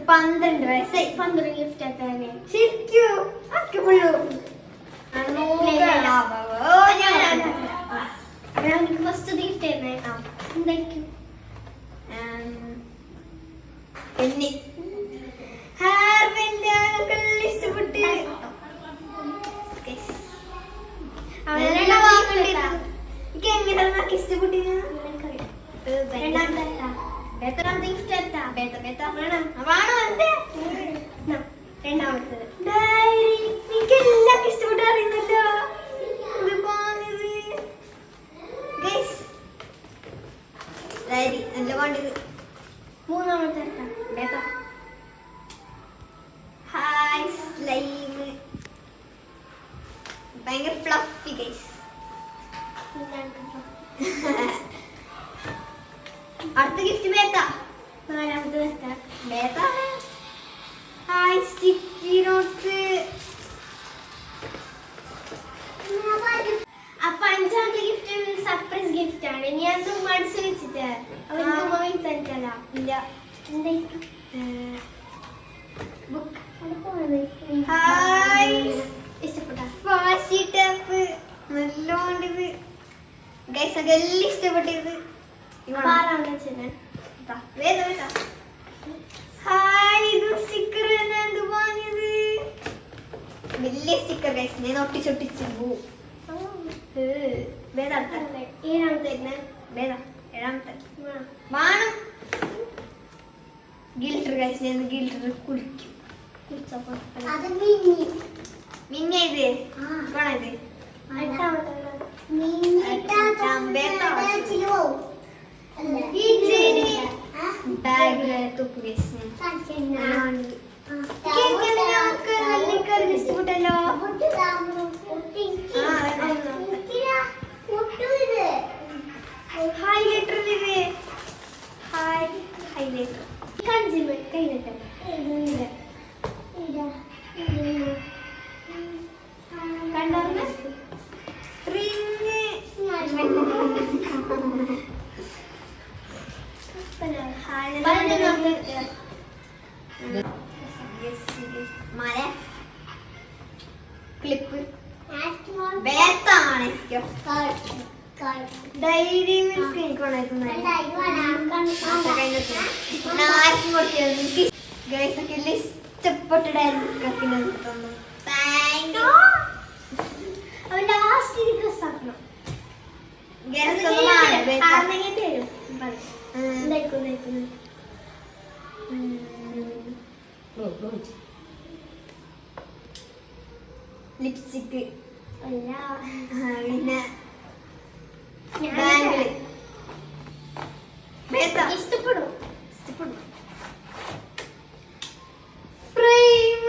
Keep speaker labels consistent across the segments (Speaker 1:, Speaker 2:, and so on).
Speaker 1: 12 വയസ്സായി.
Speaker 2: 12 ഗിഫ്റ്റ് തന്നെ
Speaker 1: ശരിക്കും ഒക്കെ പുള്ളു
Speaker 2: ഫസ്റ്റ് ഗിഫ്റ്റ് തന്നെ എന്തായിരിക്കും?
Speaker 1: പിന്നെ ഹെയർ ബാൻഡ് ഇഷ്ടപ്പെട്ട് എനിക്ക് എങ്ങനെ ഇഷ്ടപ്പെട്ടില്ല.
Speaker 2: രണ്ടാമത്തെ ഗിഫ്റ്റ് എന്താ? രണ്ടാമത്തത്
Speaker 1: ഡയറി. എനിക്ക് എല്ലാം ഇഷ്ടപ്പെട്ട് അറിയുന്നല്ലോ. ഡയറി നല്ല വേണ്ടത്.
Speaker 2: മൂന്നാമത്തെ
Speaker 1: ഹായ് സ്ലൈം ഭയങ്കര ഫ്ലഫി ഗൈസ്. അടുത്ത ഗിഫ്റ്റ് ബേത്ത.
Speaker 2: നാലാമത്തെ
Speaker 1: ബേത്ത. Hi sticky notes.
Speaker 2: അപ്പൊ അഞ്ചാമത്തെ ഗിഫ്റ്റ് സർപ്രൈസ് ഗിഫ്റ്റ് ആണ്. ഞാൻ മനസ്സിൽ വെച്ചിട്ട് അവർക്ക് തനിക്കല്ല.
Speaker 1: ഇല്ല
Speaker 2: എന്തായിരിക്കും?
Speaker 1: ബുക്ക്.
Speaker 2: ഹായ് ഇഷ്ടപ്പെട്ട
Speaker 1: വാശി ടാപ്പ് നല്ലോണ്ടത് ഗൈസ്. അതെല്ലാം ഇഷ്ടപ്പെട്ടത്. ഹായ് ഇത് സ്റ്റിക്കർ തന്നെ. എന്ത് വാങ്ങിയത്? വലിയ സ്റ്റിക്കർ ഗൈസ്. ഞാൻ ഒട്ടിച്ചൊട്ടിച്ചു പോവും. ഏഴാമത്തെ വാണം ഗിൽറ്റർ ഗൈസ്. ഞാൻ ഗിൽറ്റർ കുളിക്കും. മിന്നെ ഇത് ഇത് ബാഗിലെ തുപ്പ് ഗൈസ്. ഇഷ്ടപ്പെട്ടല്ലോ. ഹൈലൈറ്റർ ഇത്. ഹൈലൈറ്റർ
Speaker 2: കൈലൈറ്റർ കണ്ടാർന്ന്
Speaker 1: റിങ്. മല ക്ലിപ്പ് ബേത്താണ്. ഡയറി മിൽക്ക് എനിക്ക് ആർക്കും കൊടുത്തത്. ഗൈസ് ഒക്കെ ഇഷ്ടപ്പെട്ട ഡയറി മിൽക്ക് തന്നു. Thank you.
Speaker 2: അവൻ ലാസ്റ്റ് ഡ്രസ് ആക്കണം.
Speaker 1: ലിപ്സ്റ്റിക്ക്
Speaker 2: അല്ല
Speaker 1: പിന്നെ ബാങ്കിള്
Speaker 2: ഇഷ്ടപ്പെടും.
Speaker 1: ഫ്രെയിം.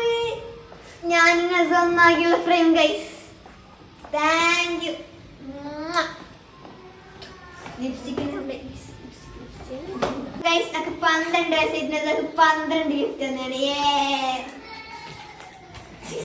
Speaker 1: ഞാൻ ഒന്നാക്കിയുള്ള ഫ്രെയിം ഗൈസ്. Thank you. ലിപ്സ്റ്റിക്കിന് ഗൈസ്. നമുക്ക് 12 വയസ്സായിട്ട് 12 ഗിഫ്റ്റ് തന്നെയാണ്.